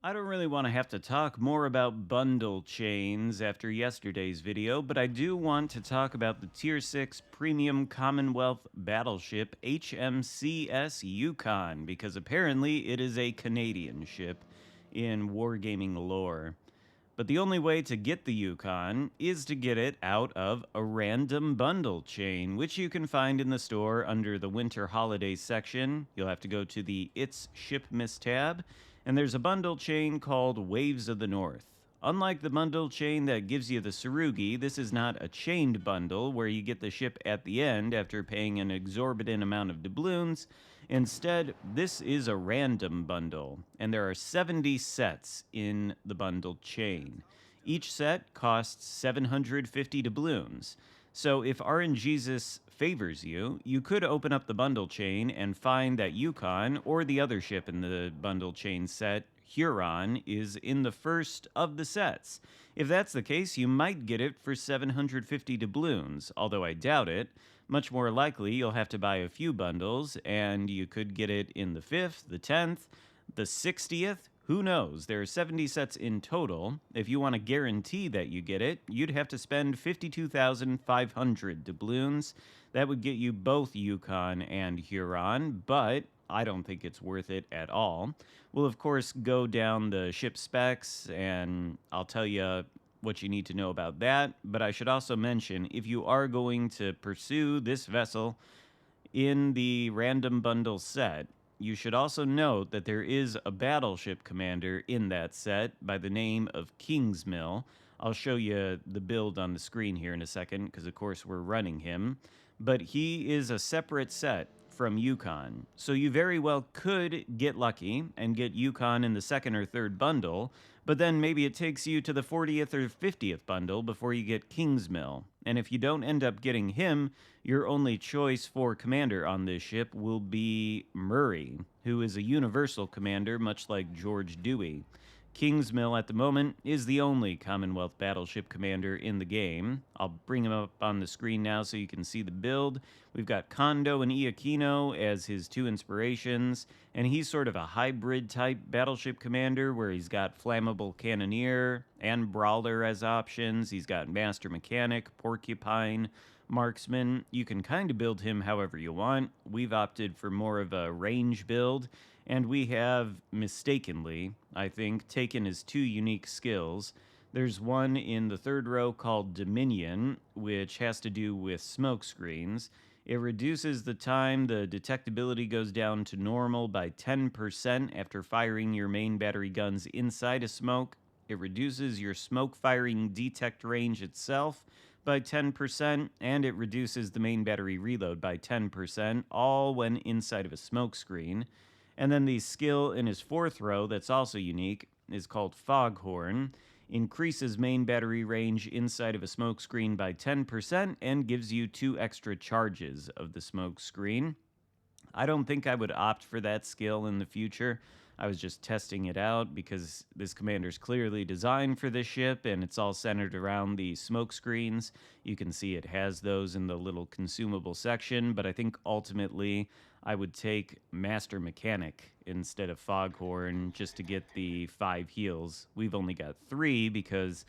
I don't really want to have to talk more about bundle chains after yesterday's video, but I do want to talk about the Tier 6 Premium Commonwealth Battleship HMCS Yukon, because apparently it is a Canadian ship in wargaming lore. But the only way to get the Yukon is to get it out of a random bundle chain, which you can find in the store under the Winter Holidays section. You'll have to go to the It's Shipmas tab, and there's a bundle chain called Waves of the North. Unlike the bundle chain that gives you the Tsurugi, this is not a chained bundle where you get the ship at the end after paying an exorbitant amount of doubloons. Instead, this is a random bundle, and there are 70 sets in the bundle chain. Each set costs 750 doubloons. So if RNGesus favors you, you could open up the bundle chain and find that Yukon, or the other ship in the bundle chain set, Huron, is in the first of the sets. If that's the case, you might get it for 750 doubloons, although I doubt it. Much more likely, you'll have to buy a few bundles, and you could get it in the 5th, the 10th, the 60th. Who knows? There are 70 sets in total. If you want to guarantee that you get it, you'd have to spend 52,500 doubloons. That would get you both Yukon and Huron, but I don't think it's worth it at all. We'll, of course, go down the ship specs, and I'll tell you what you need to know about that. But I should also mention, if you are going to pursue this vessel in the random bundle set, you should also note that there is a battleship commander in that set by the name of Kingsmill. I'll show you the build on the screen here in a second, because of course we're running him. But he is a separate set from Yukon. So you very well could get lucky and get Yukon in the second or third bundle, but then maybe it takes you to the 40th or 50th bundle before you get Kingsmill. And if you don't end up getting him, your only choice for commander on this ship will be Murray, who is a universal commander, much like George Dewey. Kingsmill at the moment is the only Commonwealth battleship commander in the game. I'll bring him up on the screen now so you can see the build. We've got Kondo and Iakino as his two inspirations, and he's sort of a hybrid type battleship commander where he's got flammable cannoneer and brawler as options. He's got master mechanic, porcupine, marksman. You can kind of build him however you want. We've opted for more of a range build, and we have mistakenly, I think, taken his two unique skills. There's one in the third row called Dominion, which has to do with smoke screens. It reduces the time the detectability goes down to normal by 10% after firing your main battery guns inside a smoke. It reduces your smoke firing detect range itself by 10%, and it reduces the main battery reload by 10%, all when inside of a smoke screen. And then the skill in his fourth row that's also unique is called Foghorn. Increases main battery range inside of a smoke screen by 10% and gives you 2 extra charges of the smoke screen. I don't think I would opt for that skill in the future. I was just testing it out because this commander's clearly designed for this ship, and it's all centered around the smoke screens. You can see it has those in the little consumable section, but I think ultimately I would take Master Mechanic instead of Foghorn just to get the 5 heals. We've only got 3 because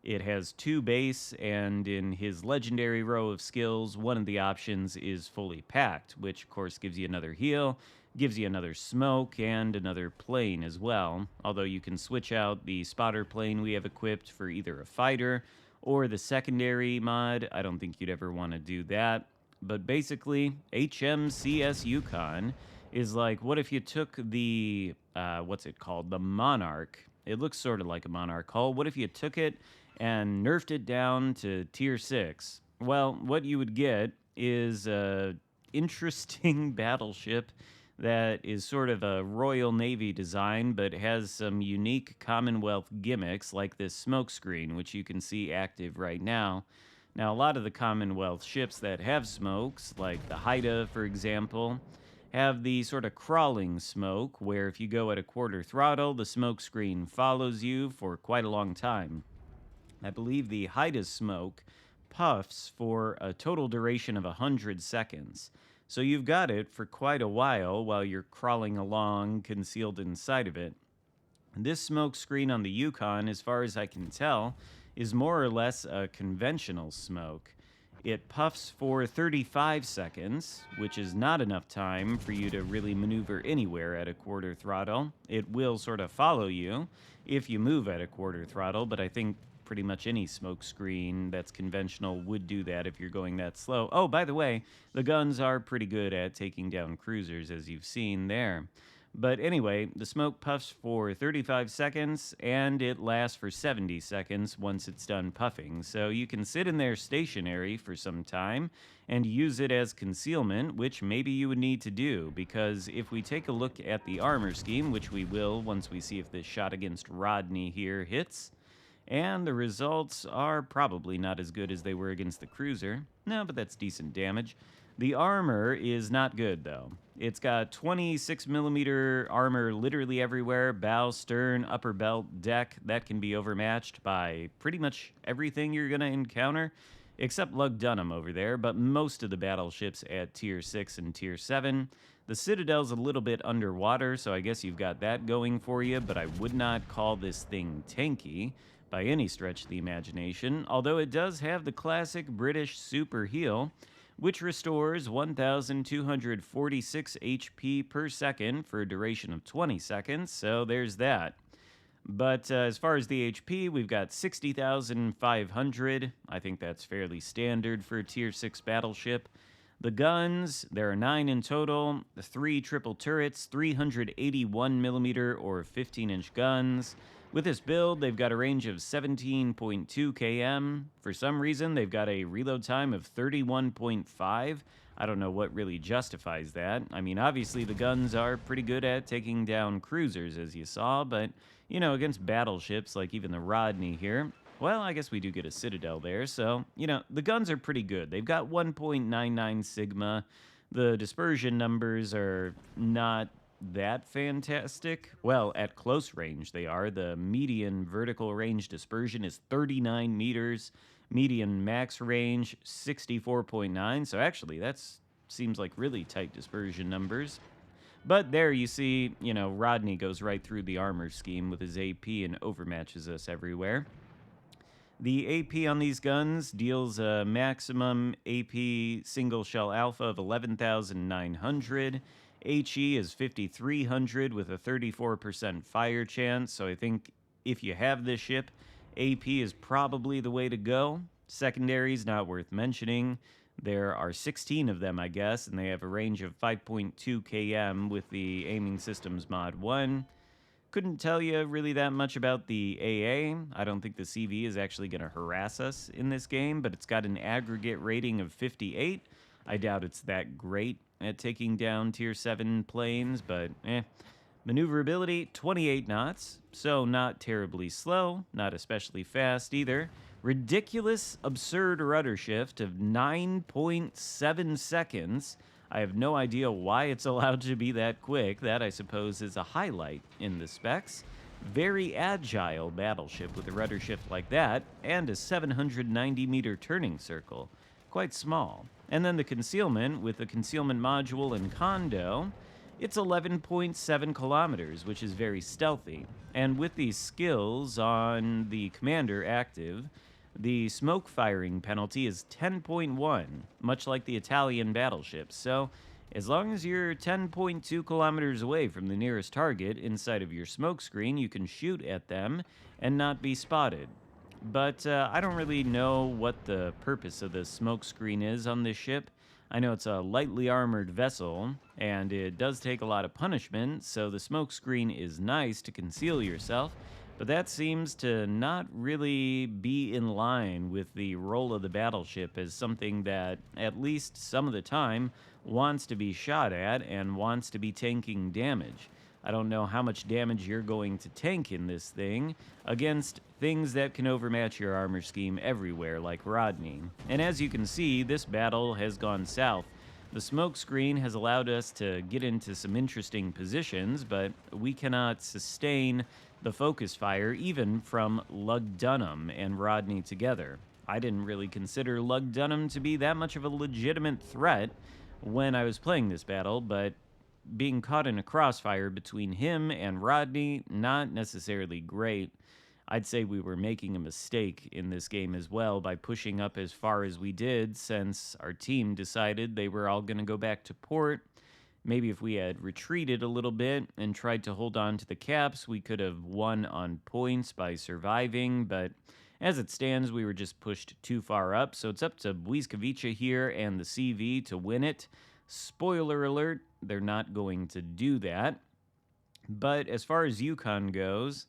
it has 2 base, and in his legendary row of skills, one of the options is fully packed, which of course gives you another heal, gives you another smoke, and another plane as well. Although you can switch out the spotter plane we have equipped for either a fighter or the secondary mod. I don't think you'd ever want to do that. But basically, HMCS Yukon is like, what if you took the, what's it called? The Monarch. It looks sort of like a Monarch hull. What if you took it and nerfed it down to tier 6? Well, what you would get is a interesting battleship that is sort of a Royal Navy design, but has some unique Commonwealth gimmicks like this smoke screen, which you can see active right now. Now, a lot of the Commonwealth ships that have smokes, like the Haida, for example, have the sort of crawling smoke, where if you go at a quarter throttle, the smoke screen follows you for quite a long time. I believe the Haida's smoke puffs for a total duration of 100 seconds. So you've got it for quite a while you're crawling along concealed inside of it. This smoke screen on the Yukon, as far as I can tell, is more or less a conventional smoke. It puffs for 35 seconds, which is not enough time for you to really maneuver anywhere at a quarter throttle. It will sort of follow you if you move at a quarter throttle, but I think pretty much any smoke screen that's conventional would do that if you're going that slow. Oh, by the way, the guns are pretty good at taking down cruisers, as you've seen there. But anyway, the smoke puffs for 35 seconds and it lasts for 70 seconds once it's done puffing. So you can sit in there stationary for some time and use it as concealment, which maybe you would need to do, because if we take a look at the armor scheme, which we will once we see if this shot against Rodney here hits, and the results are probably not as good as they were against the cruiser. No, but that's decent damage. The armor is not good, though. It's got 26 millimeter armor literally everywhere, bow, stern, upper belt, deck. That can be overmatched by pretty much everything you're going to encounter, except Lug Dunham over there, but most of the battleships at Tier 6 and Tier 7. The Citadel's a little bit underwater, so I guess you've got that going for you, but I would not call this thing tanky by any stretch of the imagination, although it does have the classic British super heal, which restores 1,246 HP per second for a duration of 20 seconds, so there's that. But as far as the HP, we've got 60,500. I think that's fairly standard for a Tier 6 battleship. The guns, there are 9 in total, 3 triple turrets, 381 millimeter or 15-inch guns. With this build, they've got a range of 17.2 km. For some reason, they've got a reload time of 31.5. I don't know what really justifies that. I mean, obviously the guns are pretty good at taking down cruisers, as you saw, but, you know, against battleships, like even the Rodney here, well, I guess we do get a Citadel there, so, you know, the guns are pretty good. They've got 1.99 Sigma. The dispersion numbers are not that fantastic. Well, at close range they are. The median vertical range dispersion is 39 meters. Median max range, 64.9. So actually, that's seems like really tight dispersion numbers. But there you see, you know, Rodney goes right through the armor scheme with his AP and overmatches us everywhere. The AP on these guns deals a maximum AP single shell alpha of 11,900. HE is 5,300 with a 34% fire chance, so I think if you have this ship, AP is probably the way to go. Secondaries, not worth mentioning. There are 16 of them, I guess, and they have a range of 5.2 km with the Aiming Systems Mod 1. Couldn't tell you really that much about the AA. I don't think the CV is actually going to harass us in this game, but it's got an aggregate rating of 58. I doubt it's that great at taking down Tier 7 planes, but Maneuverability, 28 knots, so not terribly slow, not especially fast either. Ridiculous, absurd rudder shift of 9.7 seconds. I have no idea why it's allowed to be that quick. That, I suppose, is a highlight in the specs. Very agile battleship with a rudder shift like that, and a 790-meter turning circle. Quite small. And then the concealment, with the concealment module and condo, it's 11.7 kilometers, which is very stealthy. And with these skills on the commander active, the smoke firing penalty is 10.1, much like the Italian battleships. So as long as you're 10.2 kilometers away from the nearest target inside of your smoke screen, you can shoot at them and not be spotted. But I don't really know what the purpose of the smoke screen is on this ship. I know it's a lightly armored vessel, and it does take a lot of punishment, so the smoke screen is nice to conceal yourself, but that seems to not really be in line with the role of the battleship as something that, at least some of the time, wants to be shot at and wants to be tanking damage. I don't know how much damage you're going to tank in this thing against things that can overmatch your armor scheme everywhere, like Rodney. And as you can see, this battle has gone south. The smoke screen has allowed us to get into some interesting positions, but we cannot sustain the focus fire even from Lug Dunham and Rodney together. I didn't really consider Lug Dunham to be that much of a legitimate threat when I was playing this battle, but being caught in a crossfire between him and Rodney, not necessarily great. I'd say we were making a mistake in this game as well by pushing up as far as we did, since our team decided they were all going to go back to port. Maybe if we had retreated a little bit and tried to hold on to the caps, we could have won on points by surviving, but as it stands, we were just pushed too far up, so it's up to Błyskawice here and the CV to win it. Spoiler alert, they're not going to do that. But as far as Yukon goes,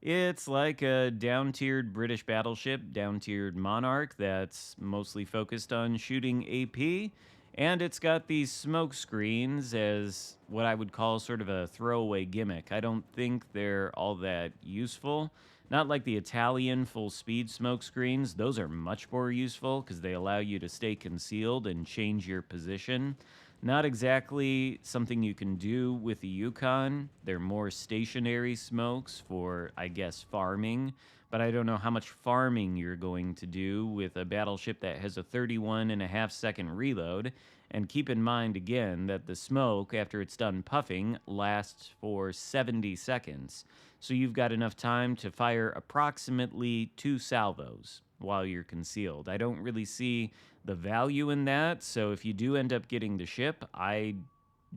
it's like a down-tiered British battleship, down-tiered Monarch that's mostly focused on shooting AP, and it's got these smoke screens as what I would call sort of a throwaway gimmick. I don't think they're all that useful. Not like the Italian full-speed smoke screens. Those are much more useful because they allow you to stay concealed and change your position. Not exactly something you can do with the Yukon. They're more stationary smokes for, I guess, farming. But I don't know how much farming you're going to do with a battleship that has a 31.5-second reload. And keep in mind, again, that the smoke, after it's done puffing, lasts for 70 seconds. So you've got enough time to fire approximately 2 salvos while you're concealed. I don't really see the value in that, so if you do end up getting the ship, I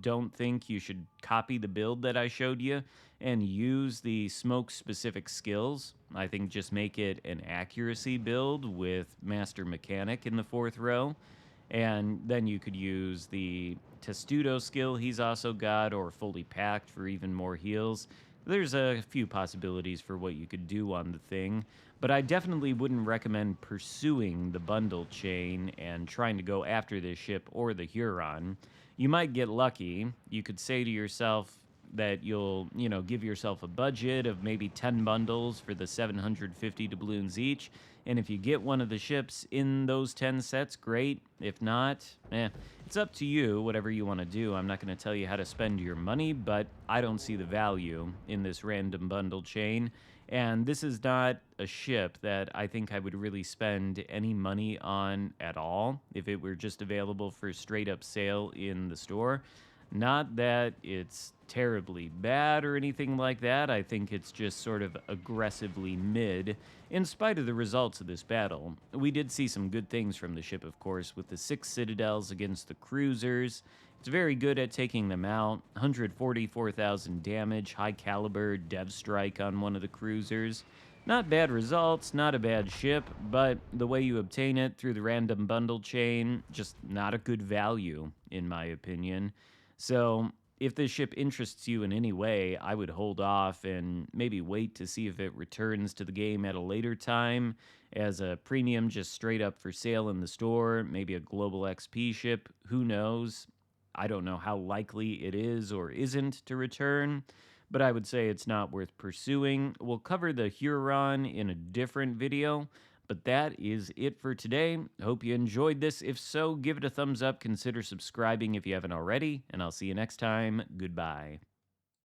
don't think you should copy the build that I showed you and use the smoke-specific skills. I think just make it an accuracy build with Master Mechanic in the 4th row, and then you could use the Testudo skill he's also got, or fully packed for even more heals. There's a few possibilities for what you could do on the thing, but I definitely wouldn't recommend pursuing the bundle chain and trying to go after this ship or the Huron. You might get lucky. You could say to yourself that you'll, give yourself a budget of maybe 10 bundles for the 750 doubloons each, and if you get one of the ships in those 10 sets, great. If not, it's up to you, whatever you want to do. I'm not going to tell you how to spend your money, but I don't see the value in this random bundle chain. And this is not a ship that I think I would really spend any money on at all if it were just available for straight up sale in the store. Not that it's terribly bad or anything like that. I think it's just sort of aggressively mid, in spite of the results of this battle. We did see some good things from the ship, of course, with the 6 citadels against the cruisers. It's very good at taking them out. 144,000 damage, high caliber dev strike on one of the cruisers. Not bad results, not a bad ship, but the way you obtain it through the random bundle chain, just not a good value, in my opinion. So if this ship interests you in any way, I would hold off and maybe wait to see if it returns to the game at a later time as a premium just straight up for sale in the store, maybe a global XP ship, who knows? I don't know how likely it is or isn't to return, but I would say it's not worth pursuing. We'll cover the Huron in a different video, but that is it for today. Hope you enjoyed this. If so, give it a thumbs up. Consider subscribing if you haven't already, and I'll see you next time. Goodbye.